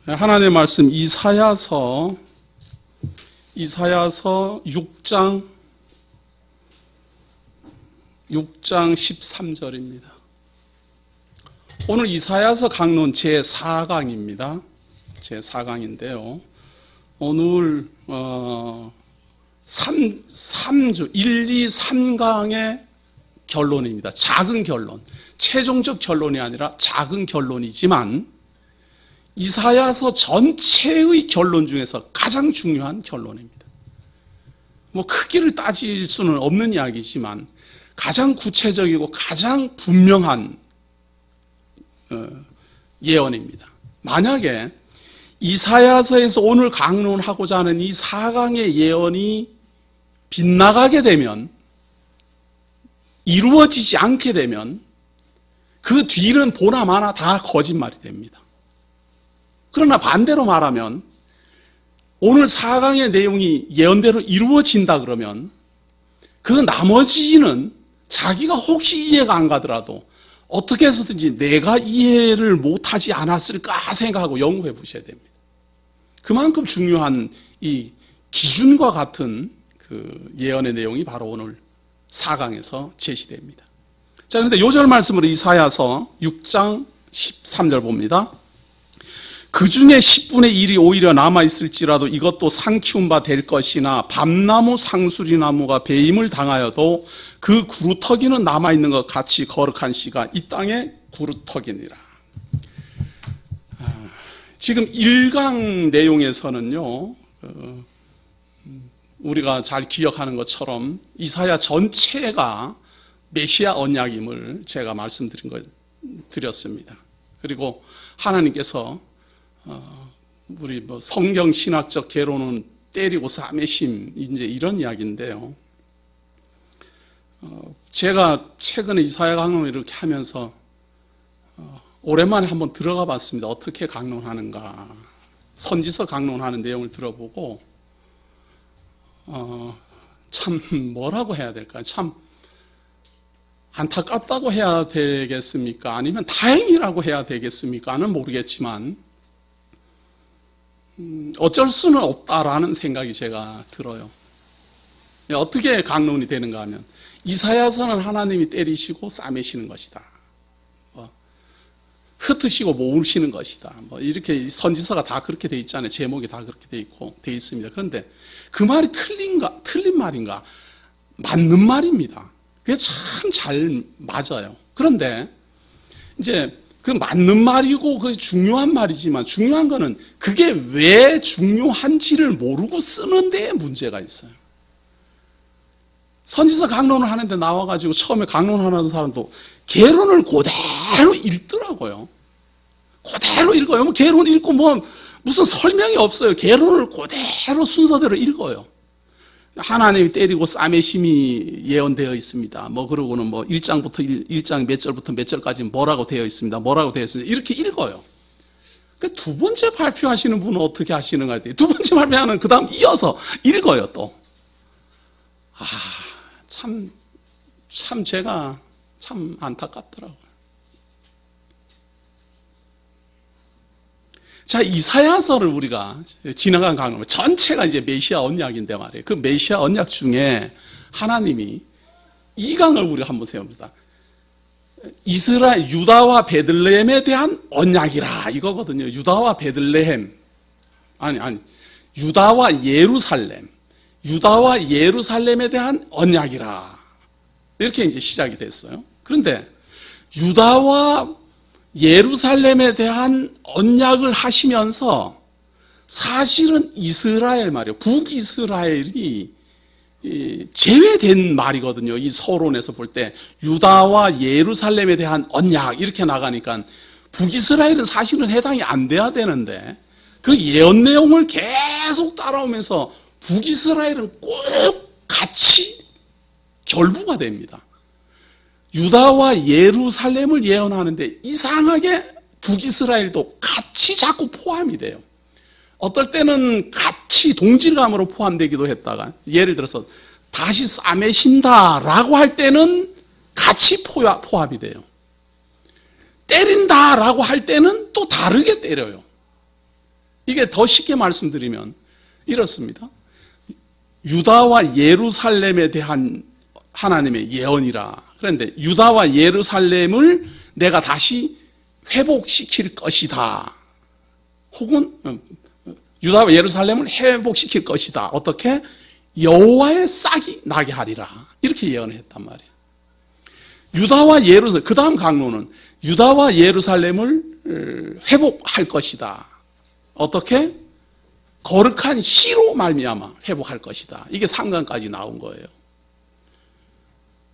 하나님의 말씀 이사야서 6장 13절입니다. 오늘 이사야서 강론 제4강입니다. 제4강인데요. 오늘 3주 1, 2, 3강의 결론입니다. 작은 결론. 최종적 결론이 아니라 작은 결론이지만 이사야서 전체의 결론 중에서 가장 중요한 결론입니다. 뭐 크기를 따질 수는 없는 이야기지만 가장 구체적이고 가장 분명한 예언입니다. 만약에 이사야서에서 오늘 강론하고자 하는 이 4강의 예언이 빗나가게 되면, 이루어지지 않게 되면 그 뒤는 보나 마나 다 거짓말이 됩니다. 그러나 반대로 말하면 오늘 4강의 내용이 예언대로 이루어진다 그러면 그 나머지는 자기가 혹시 이해가 안 가더라도 어떻게 해서든지 내가 이해를 못하지 않았을까 생각하고 연구해 보셔야 됩니다. 그만큼 중요한 이 기준과 같은 그 예언의 내용이 바로 오늘 4강에서 제시됩니다. 자, 그런데 요절 말씀으로 이사야서 6장 13절 봅니다. 그 중에 10분의 1이 오히려 남아있을지라도 이것도 상키운 바 될 것이나 밤나무 상수리나무가 배임을 당하여도 그 구루터기는 남아있는 것 같이 거룩한 씨가 이 땅에 구루터기니라. 지금 1강 내용에서는요, 우리가 잘 기억하는 것처럼 이사야 전체가 메시아 언약임을 제가 말씀드렸습니다. 그리고 하나님께서 우리 뭐 성경 신학적 개론은 때리고 싸매심 이제 이런 이야기인데요. 제가 최근에 이사야 강론을 이렇게 하면서 오랜만에 한번 들어가 봤습니다. 어떻게 강론하는가. 선지서 강론하는 내용을 들어보고 참 뭐라고 해야 될까요? 참 안타깝다고 해야 되겠습니까? 아니면 다행이라고 해야 되겠습니까?는 모르겠지만 어쩔 수는 없다라는 생각이 제가 들어요. 어떻게 강론이 되는가 하면 이사야서는 하나님이 때리시고 싸매시는 것이다. 흩으시고 모으시는 것이다. 이렇게 선지서가 다 그렇게 돼 있잖아요. 제목이 다 그렇게 돼 있습니다. 그런데 그 말이 틀린 말인가? 맞는 말입니다. 그게 참 잘 맞아요. 그런데 이제 그 맞는 말이고 그 중요한 말이지만 중요한 거는 그게 왜 중요한지를 모르고 쓰는 데에 문제가 있어요. 선지서 강론을 하는데 나와가지고 처음에 강론하는 사람도 개론을 그대로 읽더라고요. 그대로 읽어요. 뭐 개론 읽고 뭐 무슨 설명이 없어요. 개론을 그대로 순서대로 읽어요. 하나님이 때리고 싸매심이 예언되어 있습니다. 뭐 그러고는 뭐 1장 몇 절부터 몇 절까지 뭐라고 되어 있습니다. 뭐라고 되어 있습니다. 이렇게 읽어요. 그 두 번째 발표하시는 분은 어떻게 하시는가? 두 번째 발표하는 그 다음 이어서 읽어요 또. 참 제가 참 안타깝더라고요. 자, 이사야서를 우리가 지나간 강론 전체가 이제 메시아 언약인데 말이에요. 그 메시아 언약 중에 하나님이 이 강을 우리가 한번 세웁니다. 이스라엘, 유다와 베들레헴에 대한 언약이라 이거거든요. 유다와 베들레헴. 유다와 예루살렘. 유다와 예루살렘에 대한 언약이라. 이렇게 이제 시작이 됐어요. 그런데 유다와 예루살렘에 대한 언약을 하시면서 사실은 이스라엘 말이에요. 북이스라엘이 제외된 말이거든요. 이 서론에서 볼 때 유다와 예루살렘에 대한 언약 이렇게 나가니까 북이스라엘은 사실은 해당이 안 돼야 되는데 그 예언 내용을 계속 따라오면서 북이스라엘은 꼭 같이 결부가 됩니다. 유다와 예루살렘을 예언하는데 이상하게 북이스라엘도 같이 자꾸 포함이 돼요. 어떨 때는 같이 동질감으로 포함되기도 했다가 예를 들어서 다시 싸매신다라고 할 때는 같이 포함이 돼요. 때린다라고 할 때는 또 다르게 때려요. 이게 더 쉽게 말씀드리면 이렇습니다. 유다와 예루살렘에 대한 하나님의 예언이라. 그런데 유다와 예루살렘을 내가 다시 회복시킬 것이다. 혹은 유다와 예루살렘을 회복시킬 것이다. 어떻게? 여호와의 싹이 나게 하리라. 이렇게 예언을 했단 말이에요. 유다와 예루살렘, 그 다음 강론은 유다와 예루살렘을 회복할 것이다. 어떻게? 거룩한 씨로 말미암아 회복할 것이다. 이게 3강까지 나온 거예요.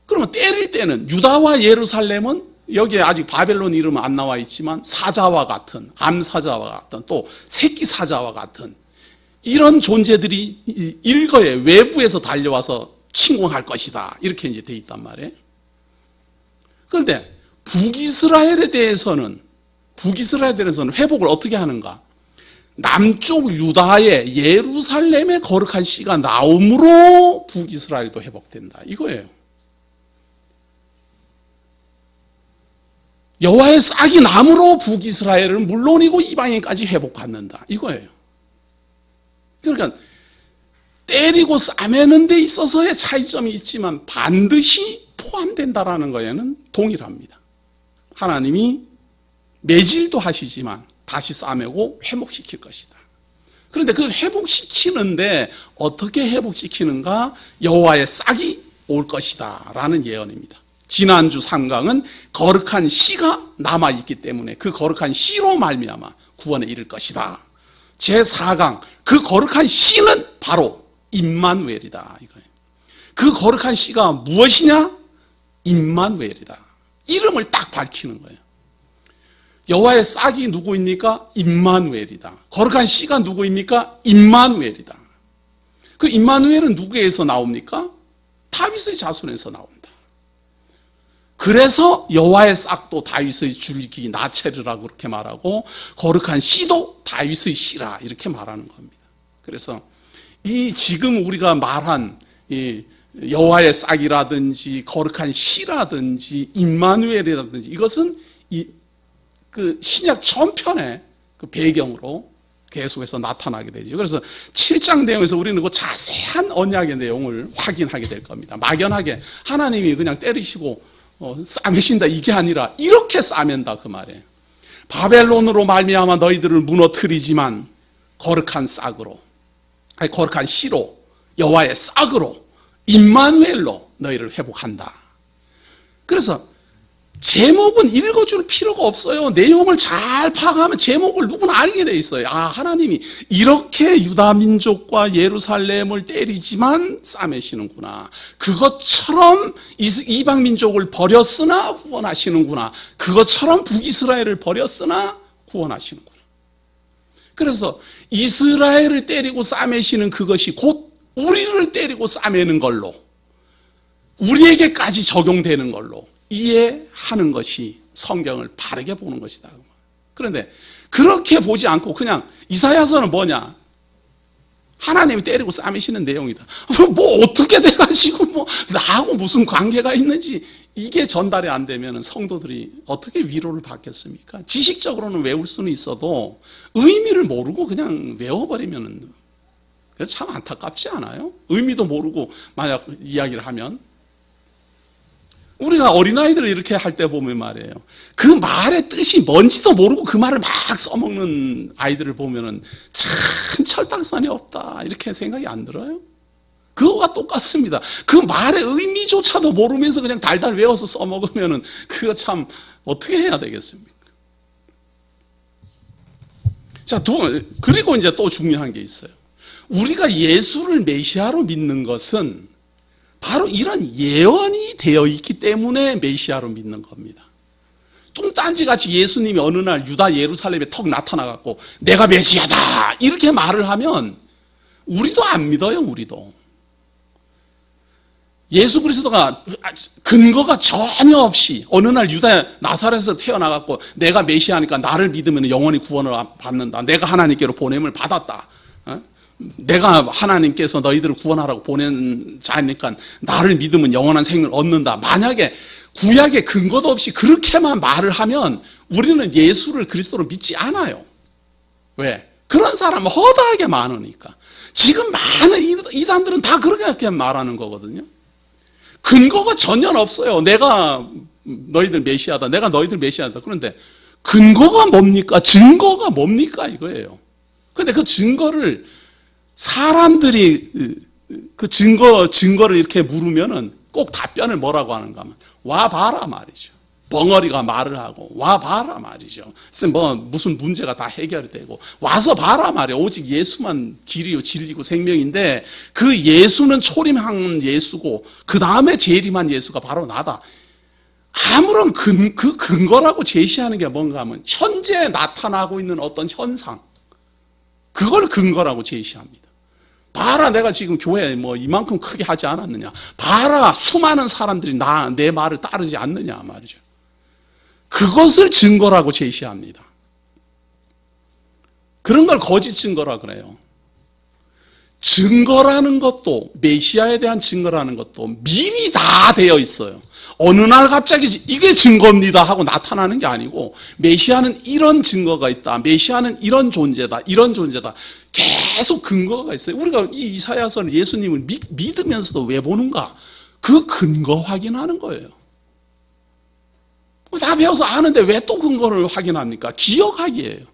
그러면 때릴 때는 유다와 예루살렘은 여기에 아직 바벨론 이름은 안 나와 있지만 사자와 같은, 암사자와 같은, 또 새끼 사자와 같은 이런 존재들이 일거에 외부에서 달려와서 침공할 것이다. 이렇게 이제 돼 있단 말이에요. 그런데 북이스라엘에 대해서는 회복을 어떻게 하는가? 남쪽 유다의 예루살렘의 거룩한 씨가 나옴으로 북이스라엘도 회복된다. 이거예요. 여호와의 싹이 남으로 북이스라엘은 물론이고 이방인까지 회복받는다. 이거예요. 그러니까 때리고 싸매는 데 있어서의 차이점이 있지만 반드시 포함된다라는 거에는 동일합니다. 하나님이 매질도 하시지만 다시 싸매고 회복시킬 것이다. 그런데 그 회복시키는데 어떻게 회복시키는가? 여호와의 싹이 올 것이다 라는 예언입니다. 지난주 3강은 거룩한 씨가 남아있기 때문에 그 거룩한 씨로 말미암아 구원에 이를 것이다. 제4강 그 거룩한 씨는 바로 임마누엘이다 이거예요. 그 거룩한 씨가 무엇이냐? 임마누엘이다. 이름을 딱 밝히는 거예요. 여호와의 싹이 누구입니까? 임마누엘이다. 거룩한 씨가 누구입니까? 임마누엘이다. 그 임마누엘은 누구에서 나옵니까? 다윗의 자손에서 나옵니다. 그래서 여호와의 싹도 다윗의 줄기 나체르라고 그렇게 말하고 거룩한 씨도 다윗의 씨라 이렇게 말하는 겁니다. 그래서 이 지금 우리가 말한 이 여호와의 싹이라든지 거룩한 씨라든지 임마누엘이라든지 이것은 그 신약 전편의 그 배경으로 계속해서 나타나게 되죠. 그래서 7장 내용에서 우리는 그 자세한 언약의 내용을 확인하게 될 겁니다. 막연하게 하나님이 그냥 때리시고 싸매신다 이게 아니라 이렇게 싸맨다 그 말이에요. 바벨론으로 말미암아 너희들을 무너뜨리지만 거룩한 싹으로, 아니 거룩한 씨로, 여호와의 싹으로, 임마누엘로 너희를 회복한다. 그래서 제목은 읽어줄 필요가 없어요. 내용을 잘 파악하면 제목을 누구나 알게 돼 있어요. 아, 하나님이 이렇게 유다 민족과 예루살렘을 때리지만 싸매시는구나. 그것처럼 이방 민족을 버렸으나 구원하시는구나. 그것처럼 북이스라엘을 버렸으나 구원하시는구나. 그래서 이스라엘을 때리고 싸매시는 그것이 곧 우리를 때리고 싸매는 걸로, 우리에게까지 적용되는 걸로 이해하는 것이 성경을 바르게 보는 것이다. 그런데 그렇게 보지 않고 그냥 이사야서는 뭐냐? 하나님이 때리고 싸매시는 내용이다. 뭐 어떻게 돼가지고 뭐 나하고 무슨 관계가 있는지 이게 전달이 안 되면 성도들이 어떻게 위로를 받겠습니까? 지식적으로는 외울 수는 있어도 의미를 모르고 그냥 외워버리면 참 안타깝지 않아요? 의미도 모르고 만약 이야기를 하면 우리가 어린아이들을 이렇게 할 때 보면 말이에요. 그 말의 뜻이 뭔지도 모르고 그 말을 막 써먹는 아이들을 보면은 참 철딱선이 없다. 이렇게 생각이 안 들어요? 그거와 똑같습니다. 그 말의 의미조차도 모르면서 그냥 달달 외워서 써먹으면은 그거 참 어떻게 해야 되겠습니까? 자, 그리고 이제 또 중요한 게 있어요. 우리가 예수를 메시아로 믿는 것은 바로 이런 예언이 되어 있기 때문에 메시아로 믿는 겁니다. 뚱딴지같이 예수님이 어느 날 유다 예루살렘에 턱 나타나갖고 내가 메시아다 이렇게 말을 하면 우리도 안 믿어요. 우리도. 예수 그리스도가 근거가 전혀 없이 어느 날 유다 나사렛에서 태어나갖고 내가 메시아니까 나를 믿으면 영원히 구원을 받는다. 내가 하나님께로 보냄을 받았다. 내가 하나님께서 너희들을 구원하라고 보낸 자니까 나를 믿으면 영원한 생명을 얻는다. 만약에 구약에 근거도 없이 그렇게만 말을 하면 우리는 예수를 그리스도로 믿지 않아요. 왜? 그런 사람은 허다하게 많으니까. 지금 많은 이단들은 다 그렇게 말하는 거거든요. 근거가 전혀 없어요. 내가 너희들 메시아다. 내가 너희들 메시아다. 그런데 근거가 뭡니까? 증거가 뭡니까? 이거예요. 그런데 그 증거를 사람들이 그 증거를 이렇게 물으면은 꼭 답변을 뭐라고 하는가 하면 와봐라 말이죠. 벙어리가 말을 하고 와봐라 말이죠. 뭐 무슨 문제가 다 해결이 되고 와서 봐라 말이에요. 오직 예수만 길이요 진리고 생명인데 그 예수는 초림한 예수고 그 다음에 재림한 예수가 바로 나다. 아무런 그 근거라고 제시하는 게 뭔가 하면 현재 나타나고 있는 어떤 현상, 그걸 근거라고 제시합니다. 봐라, 내가 지금 교회 뭐 이만큼 크게 하지 않았느냐. 봐라, 수많은 사람들이 내 말을 따르지 않느냐 말이죠. 그것을 증거라고 제시합니다. 그런 걸 거짓 증거라 그래요. 증거라는 것도, 메시아에 대한 증거라는 것도 미리 다 되어 있어요. 어느 날 갑자기 이게 증거입니다 하고 나타나는 게 아니고, 메시아는 이런 증거가 있다, 메시아는 이런 존재다, 이런 존재다, 계속 근거가 있어요. 우리가 이 이사야서는 예수님을 믿으면서도 왜 보는가? 그 근거 확인하는 거예요. 다 배워서 아는데 왜 또 근거를 확인합니까? 기억하기예요.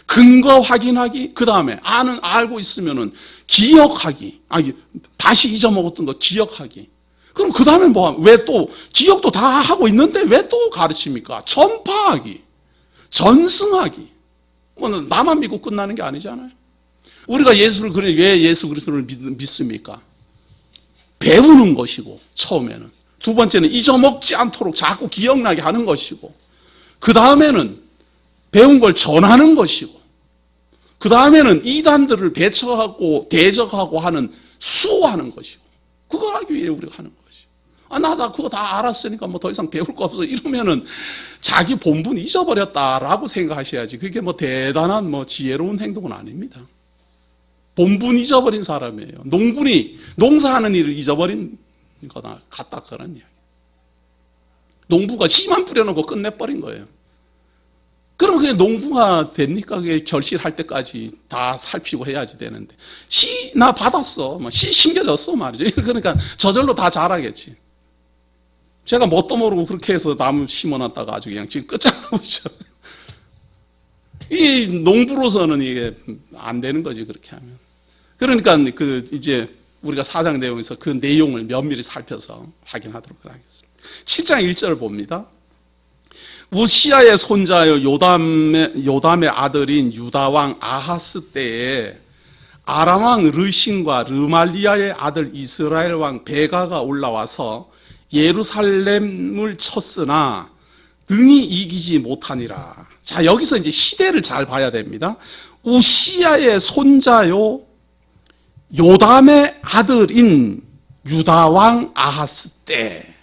근거 확인하기, 그 다음에 알고 있으면은 기억하기, 다시 잊어먹었던 거 기억하기. 그럼 그 다음에 왜 또, 기억도 다 하고 있는데 왜 또 가르칩니까? 전파하기, 전승하기. 나만 믿고 끝나는 게 아니잖아요. 우리가 왜 예수 그리스도를 믿습니까? 배우는 것이고, 처음에는. 두 번째는 잊어먹지 않도록 자꾸 기억나게 하는 것이고, 그 다음에는 배운 걸 전하는 것이고, 그 다음에는 이단들을 배척하고 대적하고 하는 수호하는 것이고, 그거 하기 위해 우리가 하는 것이고. 나 그거 다 알았으니까 뭐 더 이상 배울 거 없어. 이러면은 자기 본분 잊어버렸다라고 생각하셔야지. 그게 뭐 대단한 지혜로운 행동은 아닙니다. 본분 잊어버린 사람이에요. 농군이 농사하는 일을 잊어버린 거나 같다, 그런 이야기. 농부가 씨만 뿌려놓고 끝내버린 거예요. 그럼 그게 농부가 됩니까? 그게 결실할 때까지 다 살피고 해야지 되는데. 씨 나 받았어. 씨 심겨졌어 말이죠. 그러니까 저절로 다 자라겠지. 제가 뭣도 모르고 그렇게 해서 나무 심어놨다가 아주 그냥 지금 끝장나보죠. 이 농부로서는 이게 안 되는 거지, 그렇게 하면. 그러니까 이제 우리가 4장 내용에서 그 내용을 면밀히 살펴서 확인하도록 하겠습니다. 7장 1절을 봅니다. 우시야의 손자여 요담의 아들인 유다왕 아하스 때에 아람왕 르신과 르말리아의 아들 이스라엘 왕 베가가 올라와서 예루살렘을 쳤으나 능히 이기지 못하니라. 자, 여기서 이제 시대를 잘 봐야 됩니다. 우시야의 손자요 요담의 아들인 유다왕 아하스 때,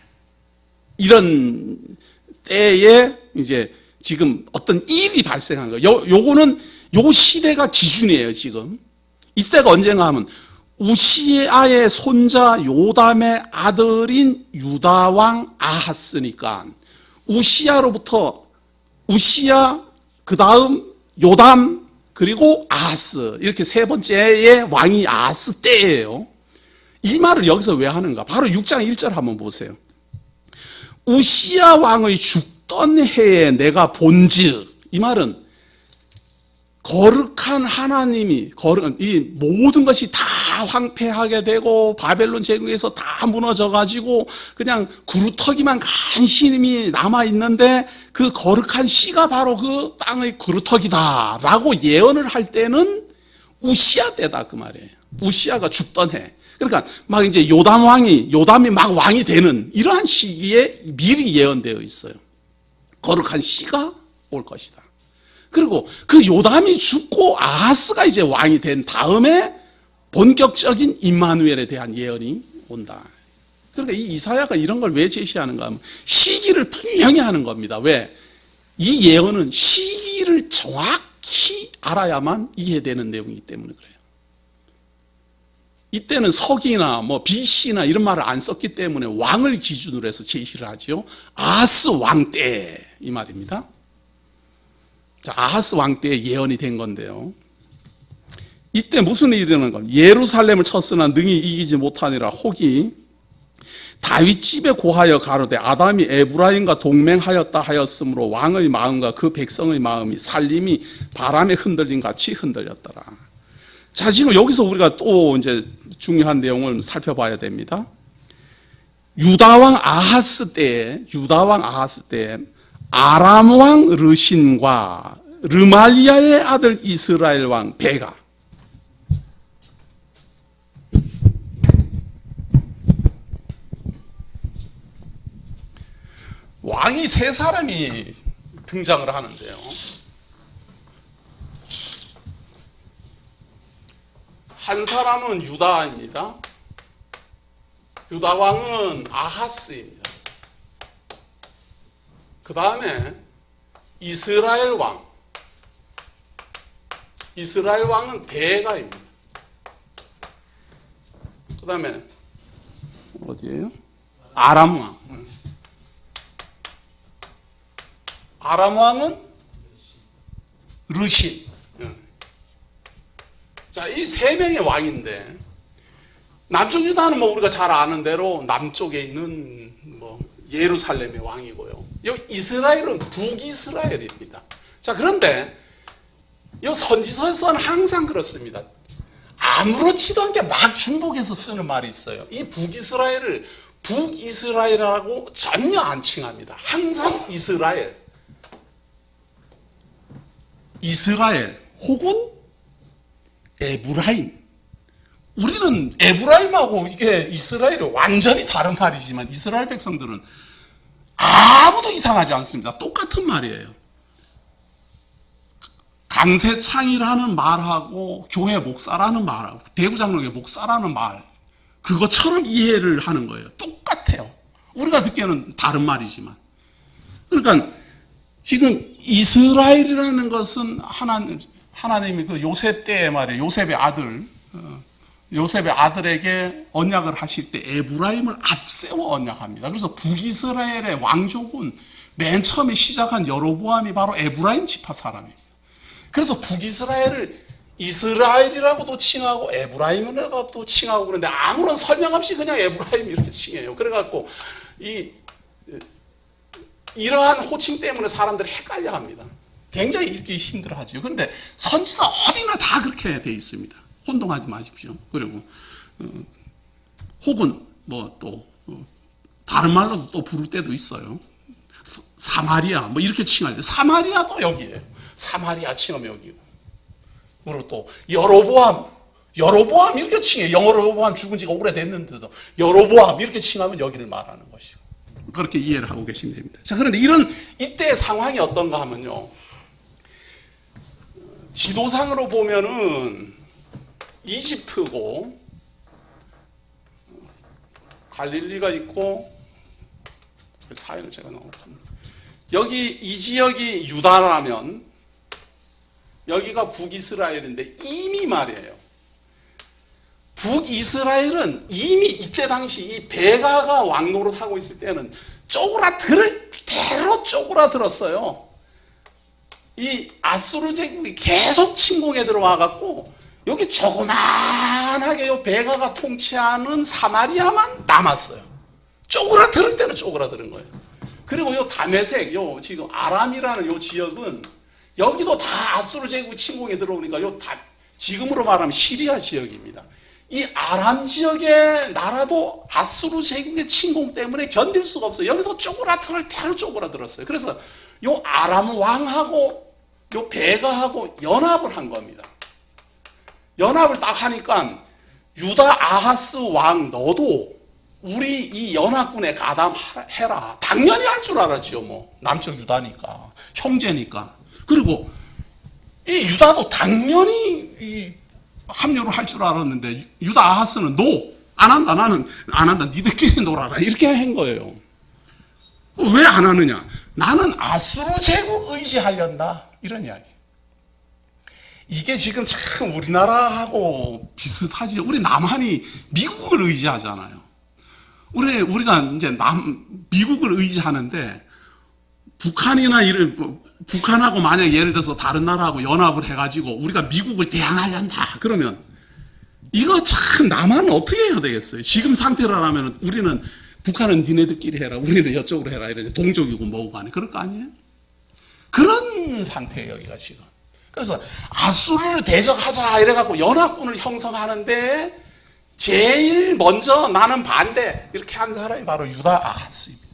이런 때에 이제 지금 어떤 일이 발생한 거예요. 요거는 요 시대가 기준이에요, 지금. 이때가 언젠가 하면 우시야의 손자 요담의 아들인 유다왕 아하스니까 우시야로부터 우시야, 그 다음 요담, 그리고 아하스, 이렇게 세 번째의 왕이 아하스 때예요. 이 말을 여기서 왜 하는가? 바로 6장 1절 한번 보세요. 우시야 왕의 죽던 해에 내가 본즉, 이 말은 거룩한 하나님이, 이 모든 것이 다 황폐하게 되고 바벨론 제국에서 다 무너져가지고 그냥 그루터기만 간신히 남아있는데 그 거룩한 씨가 바로 그 땅의 그루터기다 라고 예언을 할 때는 우시야 때다, 그 말이에요. 우시야가 죽던 해. 그러니까 막 이제 요담이 막 왕이 되는 이러한 시기에 미리 예언되어 있어요. 거룩한 씨가 올 것이다. 그리고 그 요담이 죽고 아하스가 이제 왕이 된 다음에 본격적인 임마누엘에 대한 예언이 온다. 그러니까 이 이사야가 이런 걸 왜 제시하는가 하면 시기를 분명히 하는 겁니다. 왜? 이 예언은 시기를 정확히 알아야만 이해되는 내용이기 때문에 그래요. 이때는 서기나 BC나 이런 말을 안 썼기 때문에 왕을 기준으로 해서 제시를 하죠. 아하스 왕 때, 이 말입니다. 자, 아하스 왕 때에 예언이 된 건데요. 이때 무슨 일이 일어나는 겁니까? 예루살렘을 쳤으나 능히 이기지 못하니라. 혹이 다윗 집에 고하여 가로되 아담이 에브라임과 동맹하였다 하였으므로 왕의 마음과 그 백성의 마음이 살림이 바람에 흔들림 같이 흔들렸더라. 자, 지금 여기서 우리가 또 이제 중요한 내용을 살펴봐야 됩니다. 유다왕 아하스 때에 아람 왕 르신과 르말리아의 아들 이스라엘 왕 베가, 왕이 세 사람이 등장을 하는데요. 한 사람은 유다입니다. 유다 왕은 아하스입니다. 그 다음에 이스라엘 왕은 베가입니다. 그 다음에 어디예요? 아람 왕은 르신. 자, 이 세 명의 왕인데, 남쪽 유다는 뭐 우리가 잘 아는 대로 남쪽에 있는 뭐 예루살렘의 왕이고요. 여기 이스라엘은 북이스라엘입니다. 자, 그런데 이 선지서에서는 항상 그렇습니다. 아무렇지도 않게 막 중복해서 쓰는 말이 있어요. 이 북이스라엘을 북이스라엘이라고 전혀 안 칭합니다. 항상 이스라엘 혹은 에브라임. 우리는 에브라임하고 이게 이스라엘이 완전히 다른 말이지만 이스라엘 백성들은 아무도 이상하지 않습니다. 똑같은 말이에요. 강세창이라는 말하고 교회 목사라는 말하고 대구장로교 목사라는 말, 그것처럼 이해를 하는 거예요. 똑같아요. 우리가 듣기에는 다른 말이지만. 그러니까 지금 이스라엘이라는 것은 하나님이 그 요셉 때의 말이에요. 요셉의 아들에게 언약을 하실 때 에브라임을 앞세워 언약합니다. 그래서 북이스라엘의 왕족은 맨 처음에 시작한 여로보암이 바로 에브라임 지파 사람입니다. 그래서 북이스라엘을 이스라엘이라고도 칭하고 에브라임이라고도 칭하고 그런데 아무런 설명 없이 그냥 에브라임 이렇게 칭해요. 그래갖고 이러한 호칭 때문에 사람들이 헷갈려 합니다. 굉장히 읽기 힘들어하죠. 그런데 선지서 어디나 다 그렇게 돼 있습니다. 혼동하지 마십시오. 그리고 혹은 뭐 또 다른 말로도 또 부를 때도 있어요. 사마리아 뭐 이렇게 칭할 때 사마리아도 여기에요. 사마리아 칭하면 여기고. 그리고 또 여로보암 이렇게 칭해요. 여로보암 죽은 지가 오래됐는데도 여로보암 이렇게 칭하면 여기를 말하는 것이고. 그렇게 이해를 하고 계시면 됩니다. 자, 그런데 이때의 상황이 어떤가 하면요. 지도상으로 보면은 이집트고 갈릴리가 있고 사이를 제가 넣었습니다. 여기 이 지역이 유다라면 여기가 북이스라엘인데 이미 말이에요. 북이스라엘은 이미 이때 당시 이 베가가 왕노릇 하고 있을 때는 쪼그라들 대로 쪼그라들었어요. 이 아수르 제국이 계속 침공에 들어와 갖고 여기 조그만하게 요 베가가 통치하는 사마리아만 남았어요. 쪼그라들 때는 쪼그라드는 거예요. 그리고 요 다메섹, 요 지금 아람이라는 요 지역은 여기도 다 아수르 제국이 침공에 들어오니까 요 다 지금으로 말하면 시리아 지역입니다. 이 아람 지역의 나라도 아수르 제국의 침공 때문에 견딜 수가 없어요. 여기도 쪼그라들 대로 쪼그라들었어요. 그래서 요 아람 왕하고 요 베가하고 연합을 한 겁니다. 연합을 딱 하니까 유다 아하스 왕 너도 우리 이 연합군에 가담해라. 당연히 할 줄 알았지요. 뭐 남쪽 유다니까 형제니까. 그리고 이 유다도 당연히 합류를 할 줄 알았는데 유다 아하스는 안 한다. 나는 안 한다. 니들끼리 놀아라. 이렇게 한 거예요. 왜 안 하느냐? 나는 아수르 제국 의지하련다. 이런 이야기. 이게 지금 참 우리나라하고 비슷하지. 우리 남한이 미국을 의지하잖아요. 우리가 이제 미국을 의지하는데 북한이나 북한하고 만약 예를 들어서 다른 나라하고 연합을 해가지고 우리가 미국을 대항하려한다 그러면 이거 참 남한은 어떻게 해야 되겠어요? 지금 상태라면 우리는 북한은 니네들끼리 해라, 우리는 이쪽으로 해라, 이런 동족이고 뭐고 간에 그럴 거 아니에요? 그런 상태예요, 여기가 지금. 그래서 아수르를 대적하자 이래갖고 연합군을 형성하는데 제일 먼저 나는 반대 이렇게 한 사람이 바로 유다 아하스입니다.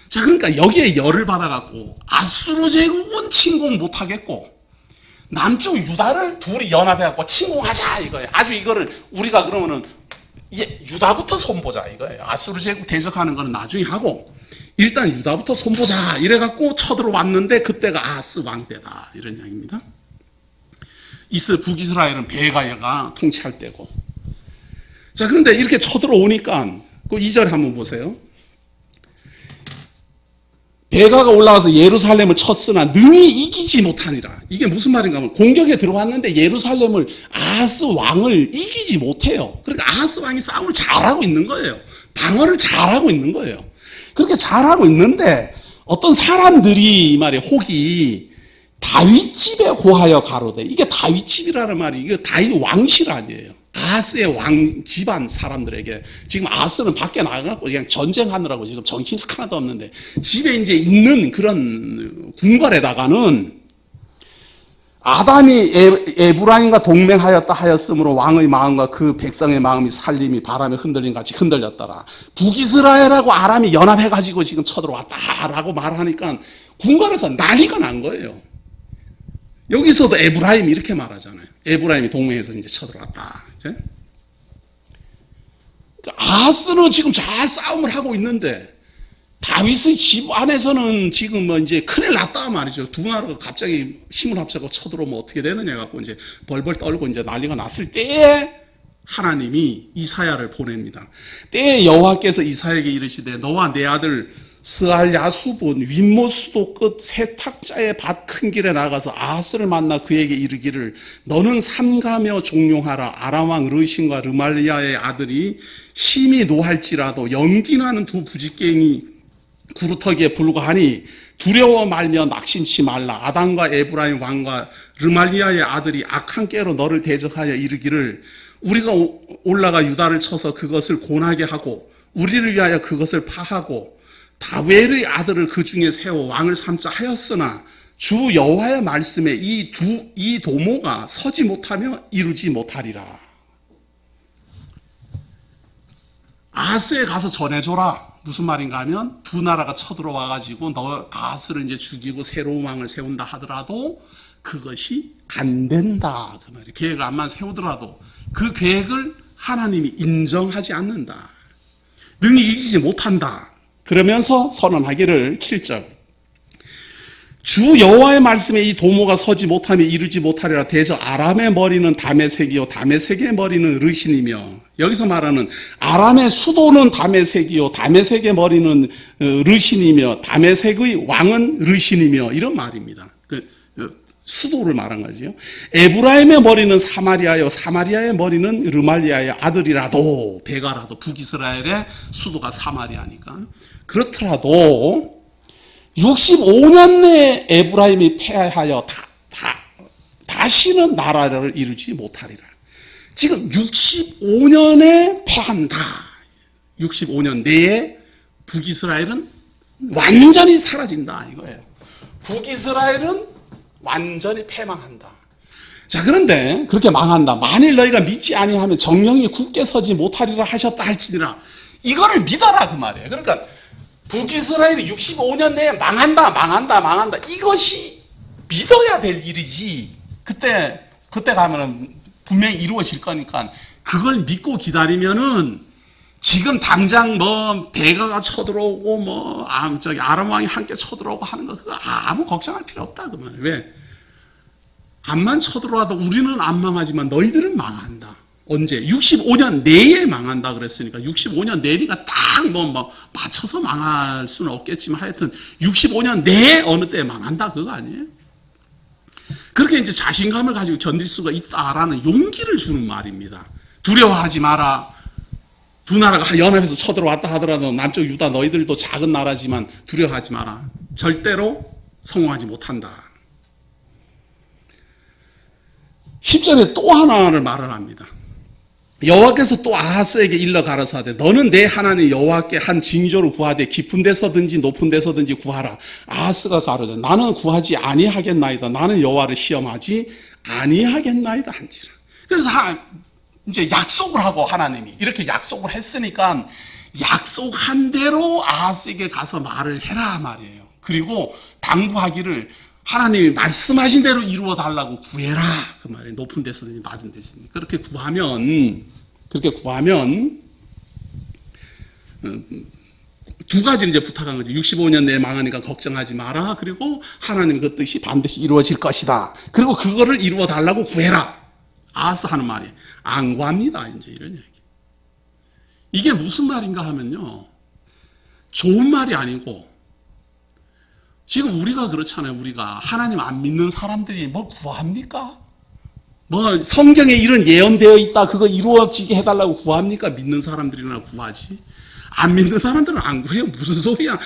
자, 그러니까 여기에 열을 받아갖고 아수르 제국은 침공 못하겠고 남쪽 유다를 둘이 연합해갖고 침공하자 이거예요. 아주 이거를 우리가 그러면은 유다부터 손보자 이거예요. 아수르 제국 대적하는 거는 나중에 하고 일단 유다부터 손보자 이래갖고 쳐들어왔는데 그때가 아하스 왕 때다 이런 이야기입니다. 북이스라엘은 베가야가 통치할 때고. 자, 그런데 이렇게 쳐들어오니까 그 2절 한번 보세요. 베가가 올라와서 예루살렘을 쳤으나 능히 이기지 못하니라. 이게 무슨 말인가 하면 공격에 들어왔는데 예루살렘을 아하스 왕을 이기지 못해요. 그러니까 아하스 왕이 싸움을 잘하고 있는 거예요. 방어를 잘하고 있는 거예요. 그렇게 잘하고 있는데 어떤 사람들이 말이에요. 혹이 다윗집에 고하여 가로되. 이게 다윗집이라는 말이 이게 다윗 왕실 아니에요. 아하스의 왕 집안 사람들에게 지금 아하스는 밖에 나가고 그냥 전쟁하느라고 지금 정신이 하나도 없는데 집에 이제 있는 그런 궁궐에다가는 아담이 에브라임과 동맹하였다 하였으므로 왕의 마음과 그 백성의 마음이 살림이 바람에 흔들림 같이 흔들렸더라. 북이스라엘하고 아람이 연합해가지고 지금 쳐들어왔다라고 말하니까 궁궐에서 난리가 난 거예요. 여기서도 에브라임이 이렇게 말하잖아요. 에브라임이 동맹해서 이제 쳐들어왔다. 아하스는 지금 잘 싸움을 하고 있는데 다윗의 집 안에서는 지금 뭐 이제 큰일 났다 말이죠. 두 나라가 갑자기 힘을 합쳐서 쳐들어오면 어떻게 되느냐 갖고 이제 벌벌 떨고 이제 난리가 났을 때에 하나님이 이사야를 보냅니다. 때에 여호와께서 이사야에게 이르시되 너와 내 아들 스알 야수본 윗못 수도 끝 세탁자의 밭 큰 길에 나가서 아하스를 만나 그에게 이르기를 너는 삼가며 종용하라. 아람 왕 르신과 르말리아의 아들이 심히 노할지라도 연기나는 두 부지깽이 구루터기에 불과하니 두려워 말며 낙심치 말라. 아담과 에브라임 왕과 르말리아의 아들이 악한 깨로 너를 대적하여 이르기를 우리가 올라가 유다를 쳐서 그것을 고나게 하고 우리를 위하여 그것을 파하고 다윗의 아들을 그 중에 세워 왕을 삼자 하였으나 주 여호와의 말씀에 이 도모가 서지 못하며 이루지 못하리라. 아하스에 가서 전해줘라. 무슨 말인가 하면 두 나라가 쳐들어와 가지고 너 아하스를 이제 죽이고 새로운 왕을 세운다 하더라도 그것이 안 된다. 그 말이에요. 계획을 암만 세우더라도 그 계획을 하나님이 인정하지 않는다. 능히 이기지 못한다. 그러면서 선언하기를 7절 주 여호와의 말씀에 이 도모가 서지 못하며 이루지 못하리라. 대저 아람의 머리는 다메섹이요 다메섹의 머리는 르신이며 여기서 말하는 아람의 수도는 다메섹이요 다메섹의 머리는 르신이며 다메섹의 왕은 르신이며 이런 말입니다. 수도를 말한 거죠. 에브라임의 머리는 사마리아요 사마리아의 머리는 르말리아의 아들이라도 베가라도 북이스라엘의 수도가 사마리아니까 그렇더라도 65년 내에 에브라임이 패하여 다시는 나라를 이루지 못하리라. 지금 65년에 패한다. 65년 내에 북이스라엘은 완전히 사라진다 이거예요. 북이스라엘은 완전히 패망한다. 자, 그런데 그렇게 망한다. 만일 너희가 믿지 아니하면 정령이 굳게 서지 못하리라 하셨다 할지니라. 이거를 믿어라 그 말이에요. 그러니까 북이스라엘이 65년 내에 망한다. 이것이 믿어야 될 일이지. 그때 가면은 분명히 이루어질 거니까 그걸 믿고 기다리면은 지금 당장 뭐 베가가 쳐들어오고 뭐 아람 왕이 함께 쳐들어오고 하는 거 그거 아무 걱정할 필요 없다 그 말이에요. 왜? 암만 쳐들어와도 우리는 안 망하지만 너희들은 망한다. 언제? 65년 내에 망한다 그랬으니까 65년 내니까 딱 뭐 맞춰서 망할 수는 없겠지만 하여튼 65년 내에 어느 때 망한다 그거 아니에요? 그렇게 이제 자신감을 가지고 견딜 수가 있다라는 용기를 주는 말입니다. 두려워하지 마라. 두 나라가 연합해서 쳐들어왔다 하더라도 남쪽 유다 너희들도 작은 나라지만 두려워하지 마라. 절대로 성공하지 못한다. 10절에 또 하나를 말을 합니다. 여호와께서 또 아하스에게 일러 가라사대 너는 내 하나님 여호와께 한 징조를 구하되 깊은 데서든지 높은 데서든지 구하라. 아하스가 가로되 나는 구하지 아니하겠나이다. 나는 여호와를 시험하지 아니하겠나이다 한지라. 그래서 이제 약속을 하고 하나님이 이렇게 약속을 했으니까 약속한 대로 아하스에게 가서 말을 해라 말이에요. 그리고 당부하기를 하나님이 말씀하신 대로 이루어 달라고 구해라 그 말이에요. 높은 데서든지 낮은 데서든지 그렇게 구하면 두 가지를 이제 부탁한 거죠. 65년 내에 망하니까 걱정하지 마라. 그리고 하나님 그 뜻이 반드시 이루어질 것이다. 그리고 그거를 이루어 달라고 구해라. 아하스 하는 말이 안 구합니다. 이제 이런 얘기. 이게 무슨 말인가 하면요, 좋은 말이 아니고 지금 우리가 그렇잖아요. 우리가 하나님 안 믿는 사람들이 뭐 구합니까? 뭐 성경에 이런 예언되어 있다 그거 이루어지게 해달라고 구합니까? 믿는 사람들이나 구하지. 안 믿는 사람들은 안 구해요. 무슨 소리야.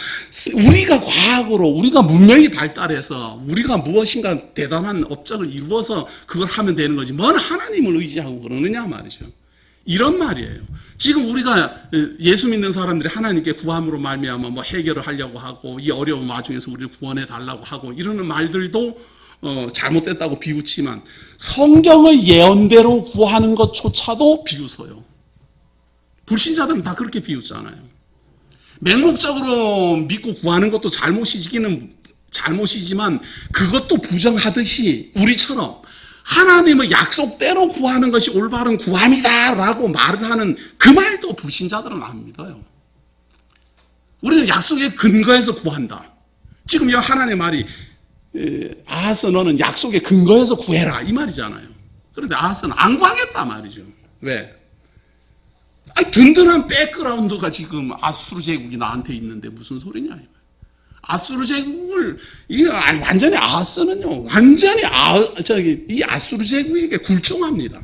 우리가 과학으로 우리가 문명이 발달해서 우리가 무엇인가 대단한 업적을 이루어서 그걸 하면 되는 거지 뭔 하나님을 의지하고 그러느냐 말이죠. 이런 말이에요. 지금 우리가 예수 믿는 사람들이 하나님께 구함으로 말미암아 뭐 해결을 하려고 하고 이 어려운 와중에서 우리를 구원해 달라고 하고 이러는 말들도 잘못됐다고 비웃지만 성경의 예언대로 구하는 것조차도 비웃어요. 불신자들은 다 그렇게 비웃잖아요. 맹목적으로 믿고 구하는 것도 잘못이지만 그것도 부정하듯이 우리처럼 하나님의 약속대로 구하는 것이 올바른 구함이다 라고 말을 하는 그 말도 불신자들은 안 믿어요. 우리는 약속에 근거해서 구한다. 지금 이 하나님의 말이 아하스 너는 약속에 근거해서 구해라 이 말이잖아요. 그런데 아하스는 안 구하겠다 말이죠. 왜? 든든한 백그라운드가 지금 아수르 제국이 나한테 있는데 무슨 소리냐. 아수르 제국을, 이게 완전히 아하스는요, 완전히 이 아수르 제국에게 굴종합니다.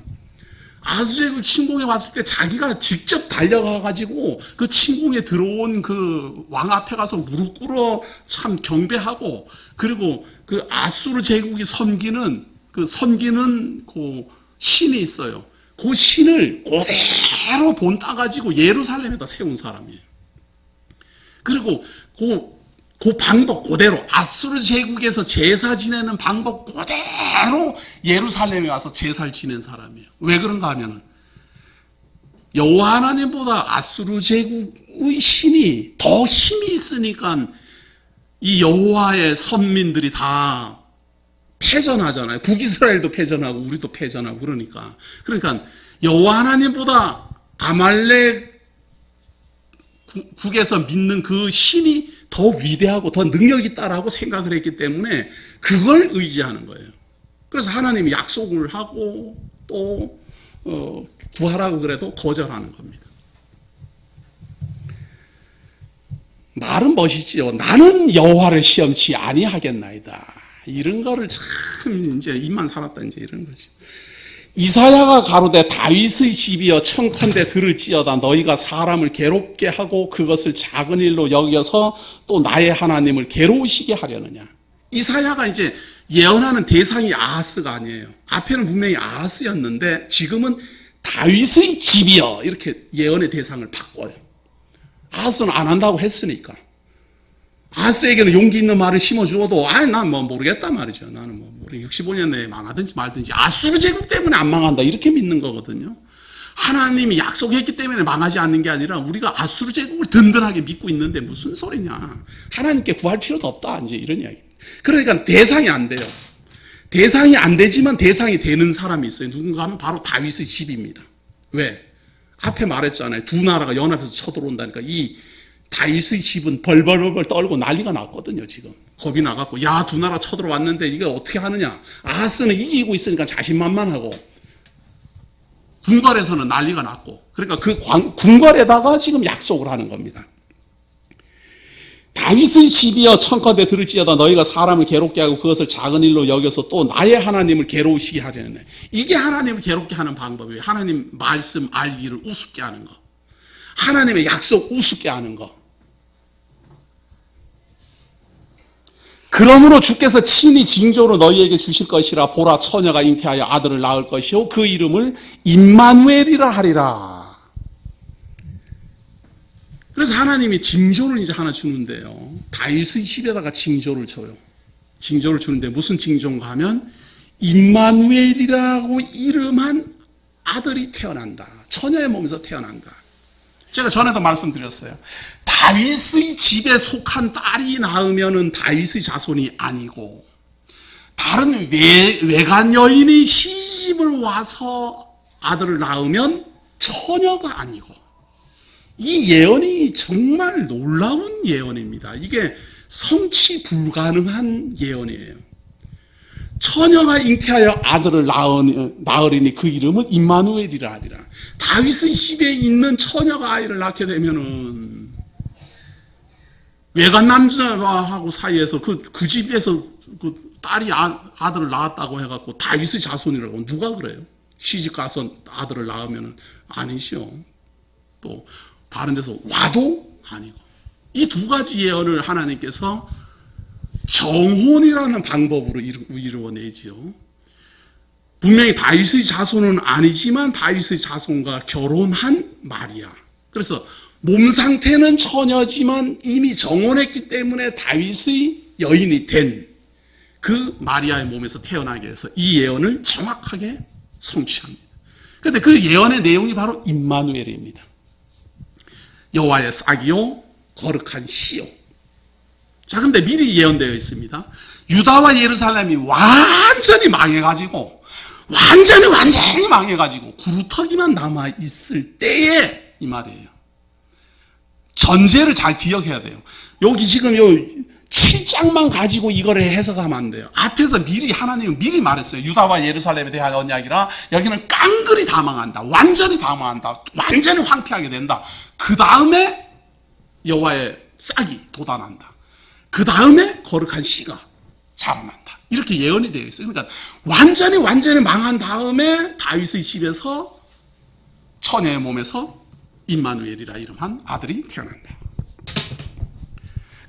아수르 제국을 침공해 왔을 때 자기가 직접 달려가가지고 그 침공에 들어온 그 왕 앞에 가서 무릎 꿇어 참 경배하고 그리고 그 아수르 제국이 섬기는 그 신이 있어요. 그 신을 그대로 본 따가지고 예루살렘에다 세운 사람이에요. 그리고 그 방법 그대로 아수르 제국에서 제사 지내는 방법 그대로 예루살렘에 와서 제사를 지낸 사람이에요. 왜 그런가 하면은 여호와 하나님보다 아수르 제국의 신이 더 힘이 있으니까 이 여호와의 선민들이 다 패전하잖아요. 북이스라엘도 패전하고 우리도 패전하고 그러니까 여호와 하나님보다 아말렉 국에서 믿는 그 신이 더 위대하고 더 능력 있다라고 생각을 했기 때문에 그걸 의지하는 거예요. 그래서 하나님이 약속을 하고 또 구하라고 그래도 거절하는 겁니다. 말은 멋이지요. 나는 여호와를 시험치 아니하겠나이다. 이런 거를 참 이제 입만 살았다 이제 이런 거지. 이사야가 가로되 다윗의 집이여 청컨대 들을지어다 너희가 사람을 괴롭게 하고 그것을 작은 일로 여겨서 또 나의 하나님을 괴로우시게 하려느냐. 이사야가 이제 예언하는 대상이 아하스가 아니에요. 앞에는 분명히 아하스였는데 지금은 다윗의 집이여 이렇게 예언의 대상을 바꿔요. 아하스는 안 한다고 했으니까. 아하스에게는 용기 있는 말을 심어주어도 난 뭐 모르겠단 말이죠. 나는 뭐 65년 내에 망하든지 말든지 아수르 제국 때문에 안 망한다 이렇게 믿는 거거든요. 하나님이 약속했기 때문에 망하지 않는 게 아니라 우리가 아수르 제국을 든든하게 믿고 있는데 무슨 소리냐. 하나님께 구할 필요도 없다 이제 이런 이야기. 그러니까 대상이 안 돼요. 대상이 안 되지만 대상이 되는 사람이 있어요. 누군가 하면 바로 다윗의 집입니다. 왜? 앞에 말했잖아요. 두 나라가 연합해서 쳐들어온다니까. 이 다윗의 집은 벌벌벌 떨고 난리가 났거든요. 지금 겁이 나갖고 야 두 나라 쳐들어왔는데 이게 어떻게 하느냐. 아하스는 이기고 있으니까 자신만만하고 궁궐에서는 난리가 났고 그러니까 그 궁궐에다가 지금 약속을 하는 겁니다. 다윗의 집이여 청컨대 들을지어다 너희가 사람을 괴롭게 하고 그것을 작은 일로 여겨서 또 나의 하나님을 괴로우시게 하려네. 이게 하나님을 괴롭게 하는 방법이에요. 하나님 말씀 알기를 우습게 하는 거. 하나님의 약속 우습게 하는 거. 그러므로 주께서 친히 징조로 너희에게 주실 것이라. 보라, 처녀가 잉태하여 아들을 낳을 것이요 그 이름을 임마누엘이라 하리라. 그래서 하나님이 징조를 이제 하나 주는데요. 다윗의 집에다가 징조를 줘요. 징조를 주는데 무슨 징조인가 하면 임마누엘이라고 이름한 아들이 태어난다. 처녀의 몸에서 태어난다. 제가 전에도 말씀드렸어요. 다윗의 집에 속한 딸이 낳으면은 다윗의 자손이 아니고 다른 외간 여인이 시집을 와서 아들을 낳으면 처녀가 아니고, 이 예언이 정말 놀라운 예언입니다. 이게 성취 불가능한 예언이에요. 처녀가 잉태하여 아들을 낳으리니 그 이름을 임마누엘이라 하리라. 다윗의 집에 있는 처녀가 아이를 낳게 되면은 외간 남자하고 사이에서 그 집에서 그 딸이 아들을 낳았다고 해갖고 다윗의 자손이라고 누가 그래요? 시집 가서 아들을 낳으면은 아니죠. 또 다른 데서 와도 아니고. 이 두 가지 예언을 하나님께서 정혼이라는 방법으로 이루어내지요. 분명히 다윗의 자손은 아니지만 다윗의 자손과 결혼한 마리아. 그래서 몸 상태는 처녀지만 이미 정혼했기 때문에 다윗의 여인이 된 그 마리아의 몸에서 태어나게 해서 이 예언을 정확하게 성취합니다. 그런데 그 예언의 내용이 바로 임마누엘입니다. 여호와의 싹이요 거룩한 씨요. 자, 근데 미리 예언되어 있습니다. 유다와 예루살렘이 완전히 망해가지고 완전히 망해가지고 구루터기만 남아있을 때에 이 말이에요. 전제를 잘 기억해야 돼요. 여기 지금 요 7장만 가지고 이거를 해석하면 안 돼요. 앞에서 하나님은 미리 말했어요. 유다와 예루살렘에 대한 언약이라 여기는 깡그리 다 망한다. 완전히 다 망한다. 완전히 황폐하게 된다. 그 다음에 여호와의 싹이 돋아난다. 그 다음에 거룩한 씨가 자라난다. 이렇게 예언이 되어 있어요. 그러니까 완전히 망한 다음에 다윗의 집에서 처녀의 몸에서 임마누엘이라 이름한 아들이 태어난다.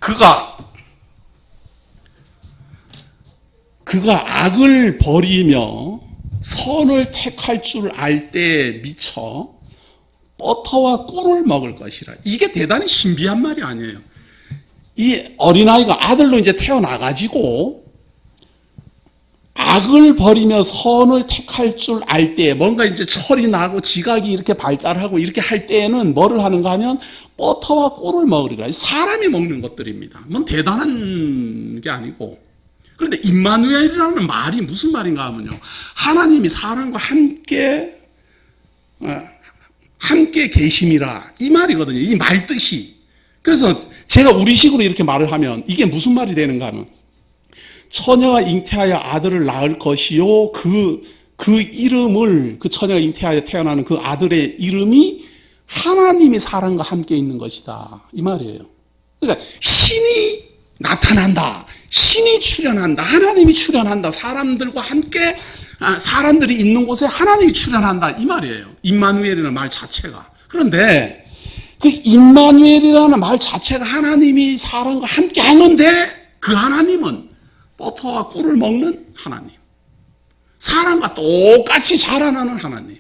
그가 악을 버리며 선을 택할 줄 알 때에 미쳐 버터와 꿀을 먹을 것이라. 이게 대단히 신비한 말이 아니에요. 이 어린아이가 아들로 이제 태어나가지고 악을 버리며 선을 택할 줄 알 때, 뭔가 이제 철이 나고 지각이 이렇게 발달하고 이렇게 할 때에는 뭐를 하는가 하면 버터와 꿀을 먹으리라. 사람이 먹는 것들입니다. 뭔 대단한 게 아니고. 그런데 임마누엘이라는 말이 무슨 말인가 하면요, 하나님이 사람과 함께 계심이라 이 말이거든요. 이 말 뜻이. 그래서 제가 우리식으로 이렇게 말을 하면 이게 무슨 말이 되는가 하면, 처녀가 잉태하여 아들을 낳을 것이요 그 이름을, 그 처녀가 잉태하여 태어나는 그 아들의 이름이 하나님이 사람과 함께 있는 것이다 이 말이에요. 그러니까 신이 나타난다, 신이 출현한다, 하나님이 출현한다, 사람들과 함께 사람들이 있는 곳에 하나님이 출현한다 이 말이에요. 임마누엘이라는 말 자체가. 그런데 그 임마누엘이라는 말 자체가 하나님이 사람과 함께 하는데, 그 하나님은 버터와 꿀을 먹는 하나님, 사람과 똑같이 자라나는 하나님,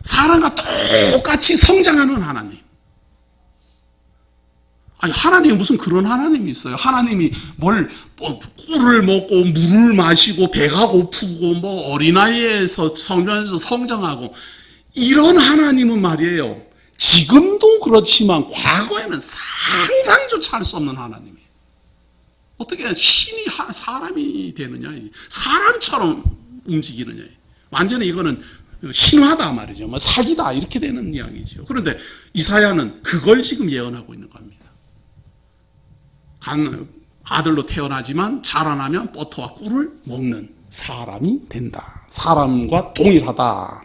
사람과 똑같이 성장하는 하나님. 아니, 하나님이 무슨 그런 하나님이 있어요? 하나님이 꿀을 먹고 물을 마시고 배가 고프고 어린아이에서 성장해서 성장하고 이런 하나님은 말이에요, 지금도 그렇지만 과거에는 상상조차 할 수 없는 하나님이에요. 어떻게 신이 사람이 되느냐, 사람처럼 움직이느냐, 완전히 이거는 신화다 말이죠. 사기다 이렇게 되는 이야기죠. 그런데 이사야는 그걸 지금 예언하고 있는 겁니다. 아들로 태어나지만 자라나면 버터와 꿀을 먹는 사람이 된다. 사람과 동일하다.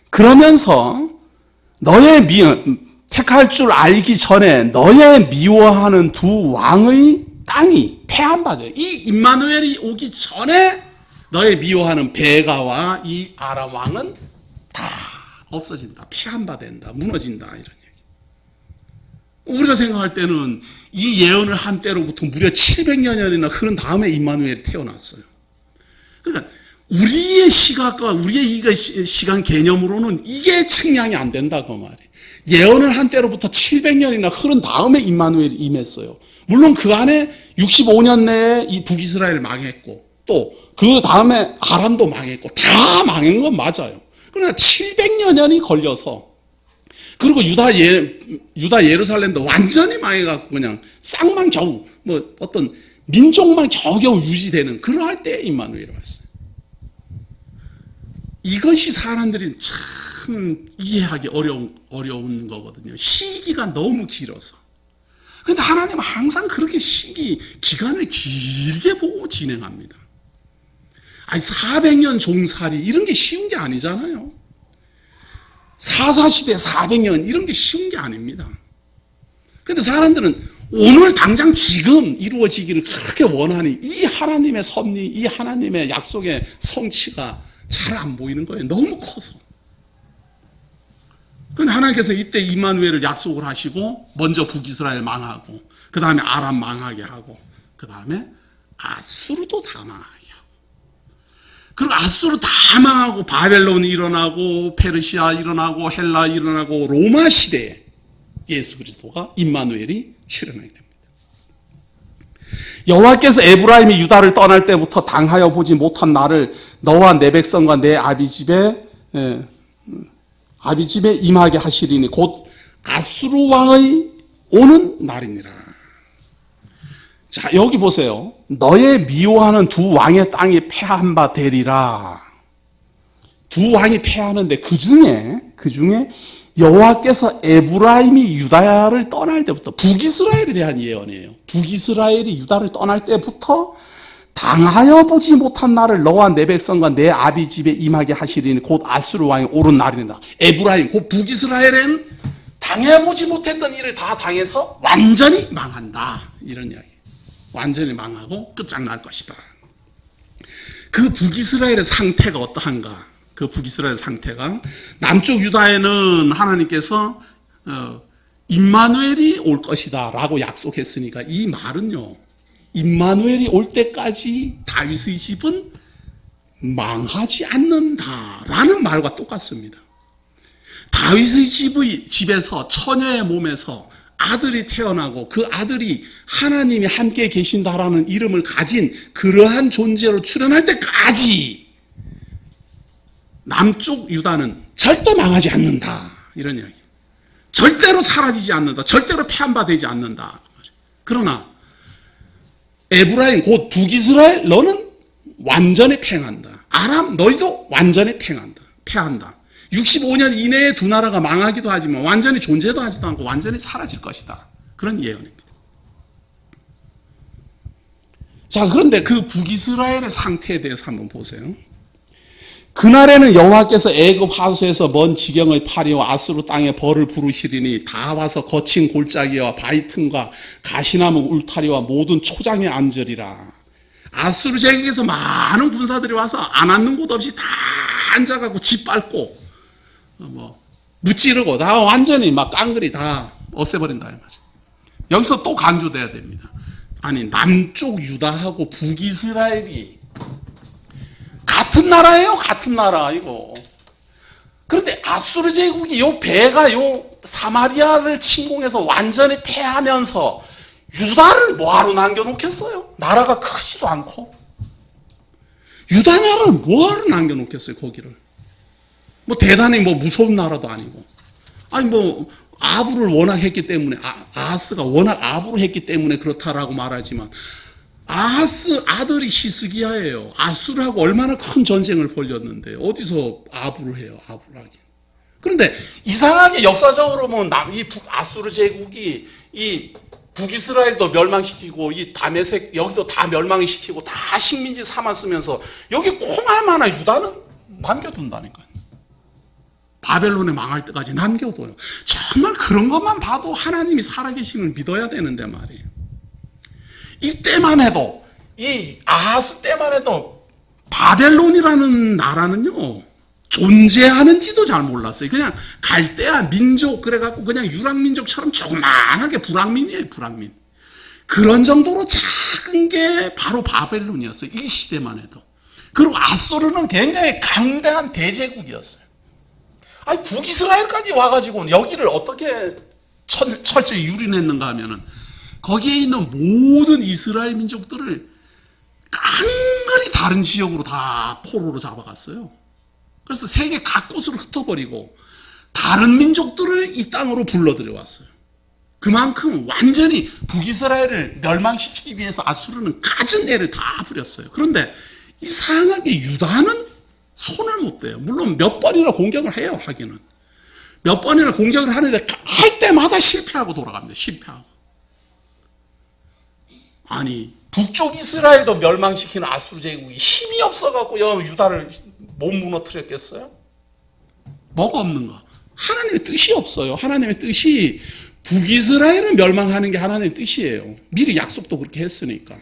그러면서 택할 줄 알기 전에 너의 미워하는 두 왕의 땅이 패한받아요. 이 임마누엘이 오기 전에 너의 미워하는 베가와 이 아람 왕은 다 없어진다, 패한받는다, 무너진다 이런 얘기. 우리가 생각할 때는 이 예언을 한 때로부터 무려 700여 년이나 흐른 다음에 임마누엘이 태어났어요. 그러니까 우리의 시각과 우리의 시간 개념으로는 이게 측량이 안 된다고 말이에요. 예언을 한 때로부터 700년이나 흐른 다음에 임마누엘이 임했어요. 물론 그 안에 65년 내에 이 북이스라엘 망했고 또 그 다음에 아람도 망했고 다 망한 건 맞아요. 그러나 700여 년이 걸려서 그리고 유다 예루살렘도 완전히 망해갖고 그냥 쌍만 겨우 뭐 어떤 민족만 겨우겨우 유지되는 그러할 때 임마누엘이 왔어요. 이것이 사람들이 참 이해하기 어려운 거거든요. 시기가 너무 길어서. 그런데 하나님은 항상 그렇게 기간을 길게 보고 진행합니다. 아니 400년 종살이 이런 게 쉬운 게 아니잖아요. 사사시대 400년 이런 게 쉬운 게 아닙니다. 그런데 사람들은 오늘 당장 지금 이루어지기를 그렇게 원하니 이 하나님의 섭리, 이 하나님의 약속의 성취가 잘 안 보이는 거예요. 너무 커서. 그런데 하나님께서 이때 임마누엘을 약속을 하시고 먼저 북이스라엘 망하고 그 다음에 아람 망하게 하고 그 다음에 아수르도 다 망하게 하고 그리고 아수르 다 망하고 바벨론이 일어나고 페르시아 일어나고 헬라 일어나고 로마 시대에 예수 그리스도가 임마누엘이 출현하게 됩니다. 여호와께서 에브라임이 유다를 떠날 때부터 당하여 보지 못한 나를 너와 내 백성과 내 아비 집에 임하게 하시리니 곧 아수르 왕의 오는 날이니라. 자, 여기 보세요. 너의 미워하는 두 왕의 땅이 패한 바 되리라. 두 왕이 패하는데 그 중에 여호와께서 에브라임이 유다를 떠날 때부터 북이스라엘에 대한 예언이에요. 북이스라엘이 유다를 떠날 때부터 당하여 보지 못한 나를 너와 내 백성과 내 아비 집에 임하게 하시리니 곧 아수르 왕이 오른 날이니라. 에브라임, 곧 북이스라엘은 당해보지 못했던 일을 다 당해서 완전히 망한다. 이런 이야기. 완전히 망하고 끝장날 것이다. 그 북이스라엘의 상태가 어떠한가? 그 북이스라엘 상태가 남쪽 유다에는 하나님께서 임마누엘이 올 것이다 라고 약속했으니까 이 말은요, 임마누엘이 올 때까지 다윗의 집은 망하지 않는다라는 말과 똑같습니다. 다윗의 집에서 처녀의 몸에서 아들이 태어나고 그 아들이 하나님이 함께 계신다라는 이름을 가진 그러한 존재로 출현할 때까지 남쪽 유다는 절대 망하지 않는다. 이런 이야기. 절대로 사라지지 않는다. 절대로 패한 바 되지 않는다. 그러나 에브라임 곧 북이스라엘 너는 완전히 패한다. 아람 너희도 완전히 패한다. 65년 이내에 두 나라가 망하기도 하지만 완전히 존재도 하지도 않고 완전히 사라질 것이다. 그런 예언입니다. 자, 그런데 그 북이스라엘의 상태에 대해서 한번 보세요. 그날에는 여호와께서 애굽 하수에서 먼 지경의 파리와 아수르 땅에 벌을 부르시리니 다 와서 거친 골짜기와 바위 틈과 가시나무 울타리와 모든 초장에 앉으리라. 아수르 제국에서 많은 군사들이 와서 안 앉는 곳 없이 다 앉아가고 짓밟고 무찌르고 다 완전히 막 깡그리 다 없애버린다 이 말이에요. 여기서 또 강조돼야 됩니다. 아니 남쪽 유다하고 북이스라엘이 같은 나라예요. 같은 나라 이거. 그런데 아수르 제국이 요 배가 요 사마리아를 침공해서 완전히 패하면서 유다를 뭐하러 남겨놓겠어요? 나라가 크지도 않고 유다 나라를 뭐하러 남겨놓겠어요? 거기를 뭐 대단히 뭐 무서운 나라도 아니고 아니 뭐 아부를 워낙 했기 때문에 아하스가 워낙 아부를 했기 때문에 그렇다라고 말하지만 아하스 아들이 히스기야예요. 아수르하고 얼마나 큰 전쟁을 벌였는데 어디서 아부를 해요? 아부를 하긴. 그런데 이상하게 역사적으로 보면 이 아수르 제국이 이 북이스라엘도 멸망시키고 이 다메섹 여기도 다 멸망시키고 다 식민지 삼았으면서 여기 콩알 만한 유다는 남겨둔다니까요. 바벨론에 망할 때까지 남겨둬요. 정말 그런 것만 봐도 하나님이 살아계심을 믿어야 되는데 말이에요. 이때만 해도 이 아하스 때만 해도 바벨론이라는 나라는요 존재하는지도 잘 몰랐어요. 그냥 갈대아 민족 그래갖고 그냥 유랑민족처럼 조그만하게 불황민이에요. 불황민. 그런 정도로 작은 게 바로 바벨론이었어요. 이 시대만 해도. 그리고 아수르는 굉장히 강대한 대제국이었어요. 아니 북이스라엘까지 와가지고 여기를 어떻게 철저히 유린했는가 하면은 거기에 있는 모든 이스라엘 민족들을 깡그리 다른 지역으로 다 포로로 잡아갔어요. 그래서 세계 각곳으로 흩어버리고 다른 민족들을 이 땅으로 불러들여왔어요. 그만큼 완전히 북이스라엘을 멸망시키기 위해서 아수르는 갖은 애를 다 부렸어요. 그런데 이상하게 유다는 손을 못 대요. 물론 몇 번이나 공격을 해요. 하기는 몇 번이나 공격을 하는데 할 때마다 실패하고 돌아갑니다. 실패하고. 아니 북쪽 이스라엘도 멸망시키는 아수르 제국이 힘이 없어갖고요 유다를 못 무너뜨렸겠어요? 뭐가 없는가? 하나님의 뜻이 없어요. 하나님의 뜻이 북이스라엘을 멸망하는 게 하나님의 뜻이에요. 미리 약속도 그렇게 했으니까.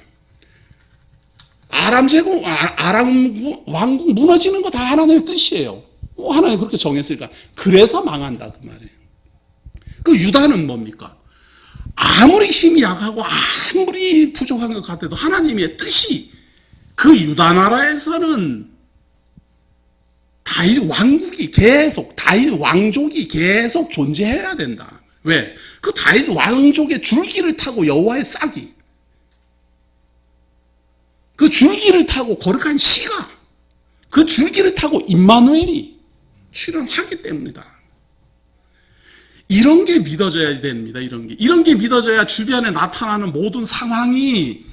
아람 제국, 아람 왕국 무너지는 거 다 하나님의 뜻이에요. 하나님 그렇게 정했으니까. 그래서 망한다 그 말이에요. 그 유다는 뭡니까? 아무리 힘이 약하고 아무리 부족한 것 같아도 하나님의 뜻이 그 유다 나라에서는 다윗 왕국이 계속, 다윗 왕족이 계속 존재해야 된다. 왜? 그 다윗 왕족의 줄기를 타고 여호와의 싹이, 그 줄기를 타고 거룩한 씨가, 그 줄기를 타고 임마누엘이 출현하기 때문이다. 이런 게 믿어져야 됩니다. 이런 게 믿어져야 주변에 나타나는 모든 상황이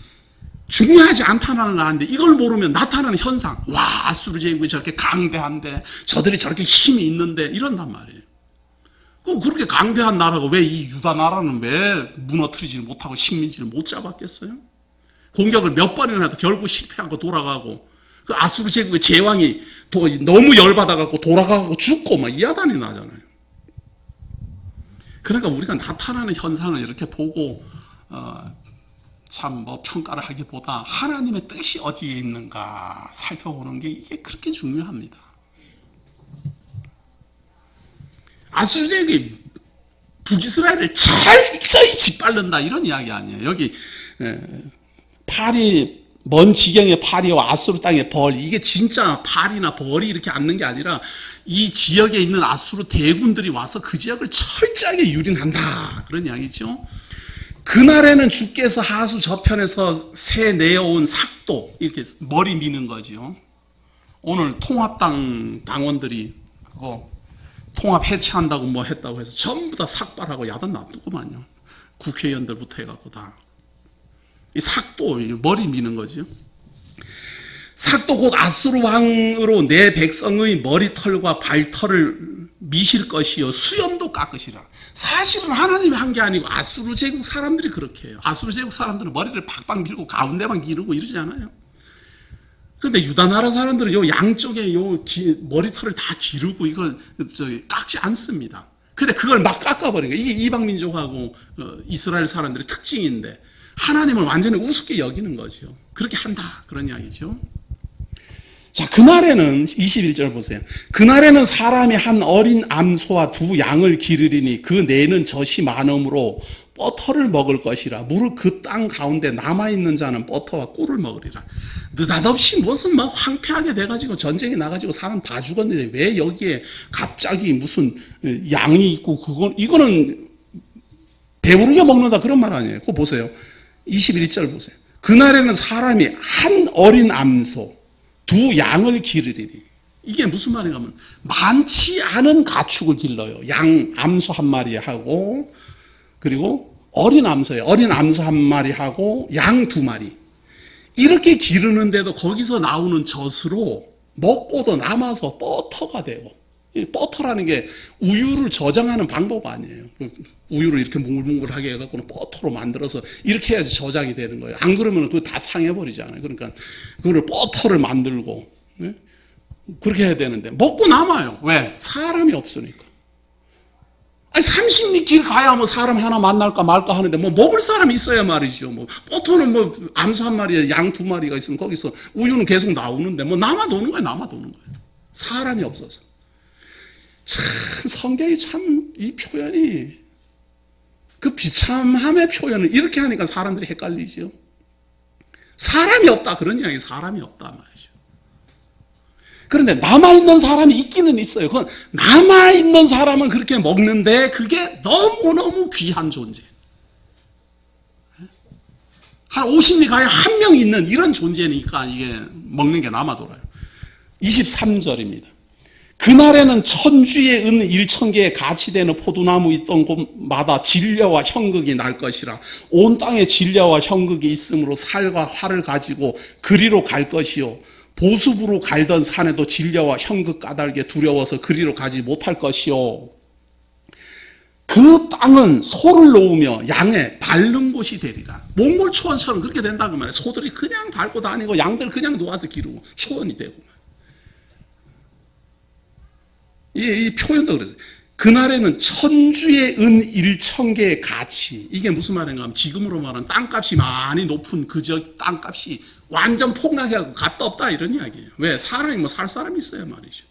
중요하지 않다는 거 아는데 이걸 모르면 나타나는 현상, 와 아수르 제국이 저렇게 강대한데 저들이 저렇게 힘이 있는데 이런단 말이에요. 그럼 그렇게 강대한 나라가 왜 이 유다 나라는 왜 무너뜨리지 못하고 식민지를 못 잡았겠어요? 공격을 몇 번이나 해도 결국 실패하고 돌아가고 그 아수르 제국의 제왕이 너무 열받아갖고 돌아가고 죽고 막 이야단이 나잖아요. 그러니까 우리가 나타나는 현상을 이렇게 보고 참 뭐 평가를 하기보다 하나님의 뜻이 어디에 있는가 살펴보는 게 이게 그렇게 중요합니다. 아수르 제국이 북이스라엘을 철저히 짓밟는다 이런 이야기 아니에요. 여기 팔이 먼 지경의 파리와 아수르 땅의 벌, 이게 진짜 팔이나 벌이 이렇게 앉는 게 아니라 이 지역에 있는 아수르 대군들이 와서 그 지역을 철저하게 유린한다 그런 이야기죠. 그날에는 주께서 하수 저편에서 새 내어온 삭도 이렇게 머리 미는 거죠. 오늘 통합당 당원들이 그거 통합 해체한다고 뭐 했다고 해서 전부 다 삭발하고 야단 놔두고만요. 국회의원들부터 해갖고 다. 이 삭도 머리 미는 거죠. 삭도 곧 아수르 왕으로 내 백성의 머리털과 발털을 미실 것이요 수염도 깎으시라. 사실은 하나님이 한 게 아니고 아수르 제국 사람들이 그렇게 해요. 아수르 제국 사람들은 머리를 박박 밀고 가운데만 기르고 이러지 않아요. 그런데 유다 나라 사람들은 요 양쪽에 요 머리털을 다 기르고 이걸 깎지 않습니다. 근데 그걸 막 깎아버린 거예요. 이게 이방 민족하고 이스라엘 사람들의 특징인데 하나님을 완전히 우습게 여기는 거죠. 그렇게 한다 그런 이야기죠. 자, 그날에는 21절 보세요. 그날에는 사람이 한 어린 암소와 두 양을 기르리니 그 뇌는 젖이 많음으로 버터를 먹을 것이라. 무릇 그 땅 가운데 남아있는 자는 버터와 꿀을 먹으리라. 느닷없이 무슨 막 황폐하게 돼가지고 전쟁에 나가지고 사람 다 죽었는데 왜 여기에 갑자기 무슨 양이 있고 이거는 배부르게 먹는다 그런 말 아니에요. 그거 보세요. 21절 보세요. 그날에는 사람이 한 어린 암소 두 양을 기르리니. 이게 무슨 말인가 하면 많지 않은 가축을 길러요. 양 암소 한 마리 하고 그리고 어린 암소예요. 어린 암소 한 마리 하고 양 두 마리. 이렇게 기르는데도 거기서 나오는 젖으로 먹고도 남아서 버터가 되고. 버터라는 게 우유를 저장하는 방법 아니에요. 우유를 이렇게 뭉글뭉글하게 해갖고는 버터로 만들어서 이렇게 해야지 저장이 되는 거예요. 안 그러면 그거 다 상해버리잖아요. 그러니까 그거를 버터를 만들고 그렇게 해야 되는데 먹고 남아요. 왜? 사람이 없으니까. 아니 30리 길 가야 뭐 사람 하나 만날까 말까 하는데 뭐 먹을 사람이 있어야 말이죠. 뭐 버터는 뭐 암소 한 마리에 양 두 마리가 있으면 거기서 우유는 계속 나오는데 뭐 남아도는 거예요. 남아도는 거예요. 사람이 없어서. 참 성경이 참 이 표현이 그 비참함의 표현을 이렇게 하니까 사람들이 헷갈리죠. 사람이 없다 그런 이야기, 사람이 없다 말이죠. 그런데 남아있는 사람이 있기는 있어요. 그건 남아있는 사람은 그렇게 먹는데 그게 너무너무 귀한 존재. 한 50리 가야 한 명 있는 이런 존재니까 이게 먹는 게 남아돌아요. 23절입니다. 그날에는 천주의 은 1,000개에 가치되는 포도나무 있던 곳마다 진려와 형극이 날 것이라. 온 땅에 진려와 형극이 있으므로 살과 활을 가지고 그리로 갈 것이요 보습으로 갈던 산에도 진려와 형극 까닭에 두려워서 그리로 가지 못할 것이요 그 땅은 소를 놓으며 양의 밟는 곳이 되리라. 몽골 초원처럼 그렇게 된다고 말이에요. 소들이 그냥 밟고 다니고 양들 그냥 놓아서 기르고 초원이 되고. 이 표현도 그랬어요. 그날에는 천주의 은 1,000개의 가치. 이게 무슨 말인가 하면 지금으로 말하면 땅값이 많이 높은 그저 땅값이 완전 폭락해가지고 값도 없다 이런 이야기예요. 왜? 사람이 뭐 살 사람이 있어야 말이죠.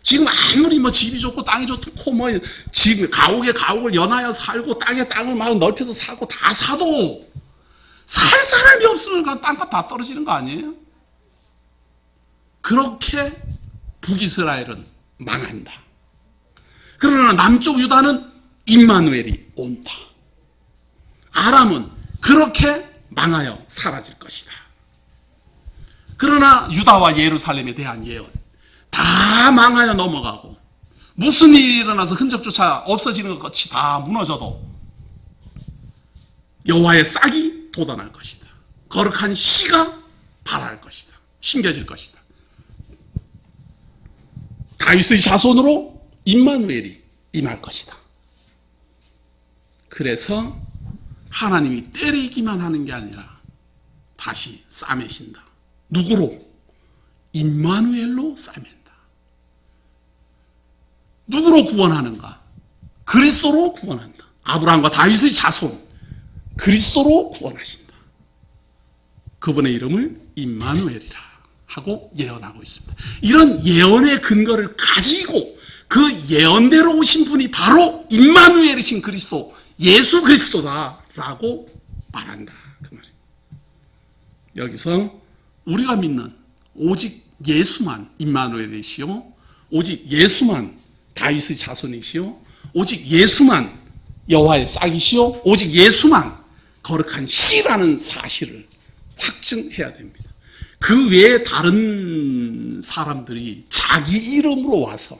지금 아무리 뭐 집이 좋고 땅이 좋고 뭐 지금 가옥에 가옥을 연하여 살고 땅에 땅을 막 넓혀서 사고 다 사도 살 사람이 없으면 땅값 다 떨어지는 거 아니에요? 그렇게 북이스라엘은 망한다. 그러나 남쪽 유다는 임마누엘이 온다. 아람은 그렇게 망하여 사라질 것이다. 그러나 유다와 예루살렘에 대한 예언 다 망하여 넘어가고 무슨 일이 일어나서 흔적조차 없어지는 것 같이 다 무너져도 여호와의 싹이 돋아날 것이다. 거룩한 씨가 발할 것이다. 심겨질 것이다. 다윗의 자손으로 임마누엘이 임할 것이다. 그래서 하나님이 때리기만 하는 게 아니라 다시 싸매신다. 누구로? 임마누엘로 싸맨다. 누구로 구원하는가? 그리스도로 구원한다. 아브라함과 다윗의 자손 그리스도로 구원하신다. 그분의 이름을 임마누엘이라 하고 예언하고 있습니다. 이런 예언의 근거를 가지고 그 예언대로 오신 분이 바로 임마누엘이신 그리스도 예수 그리스도다라고 말한다. 그 말이에요. 여기서 우리가 믿는 오직 예수만 임마누엘이시요 오직 예수만 다윗의 자손이시요 오직 예수만 여호와의 싹이시요 오직 예수만 거룩한 씨라는 사실을 확증해야 됩니다. 그 외에 다른 사람들이 자기 이름으로 와서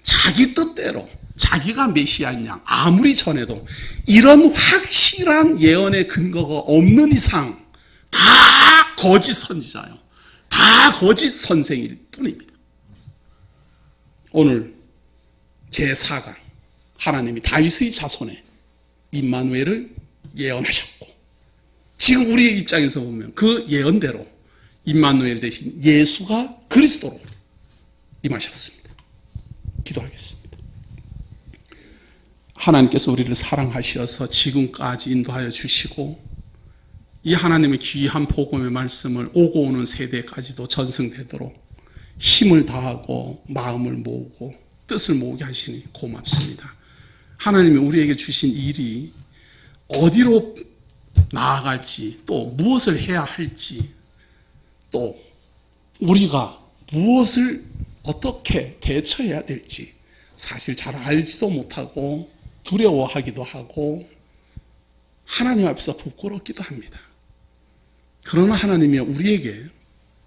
자기 뜻대로 자기가 메시아인 양 아무리 전해도 이런 확실한 예언의 근거가 없는 이상 다 거짓 선지자요. 다 거짓 선생일 뿐입니다. 오늘 제4강 하나님이 다윗의 자손에 임마누엘을 예언하셨고 지금 우리의 입장에서 보면 그 예언대로 임마누엘 대신 예수가 그리스도로 임하셨습니다. 기도하겠습니다. 하나님께서 우리를 사랑하셔서 지금까지 인도하여 주시고 이 하나님의 귀한 복음의 말씀을 오고 오는 세대까지도 전승되도록 힘을 다하고 마음을 모으고 뜻을 모으게 하시니 고맙습니다. 하나님이 우리에게 주신 일이 어디로 나아갈지 또 무엇을 해야 할지 또 우리가 무엇을 어떻게 대처해야 될지 사실 잘 알지도 못하고 두려워하기도 하고 하나님 앞에서 부끄럽기도 합니다. 그러나 하나님이 우리에게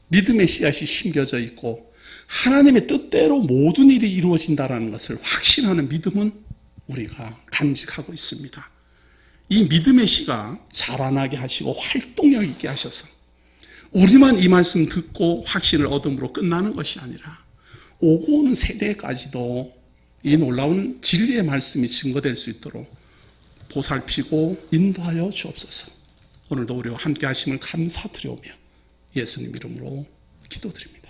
믿음의 씨앗이 심겨져 있고 하나님의 뜻대로 모든 일이 이루어진다는 것을 확신하는 믿음은 우리가 간직하고 있습니다. 이 믿음의 씨가 자라나게 하시고 활동력 있게 하셔서 우리만 이 말씀 듣고 확신을 얻음으로 끝나는 것이 아니라 오고 오는 세대까지도 이 놀라운 진리의 말씀이 증거될 수 있도록 보살피고 인도하여 주옵소서. 오늘도 우리와 함께 하심을 감사드려오며 예수님 이름으로 기도드립니다.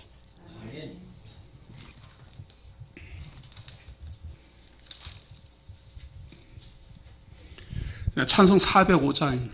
찬송 405장입니다.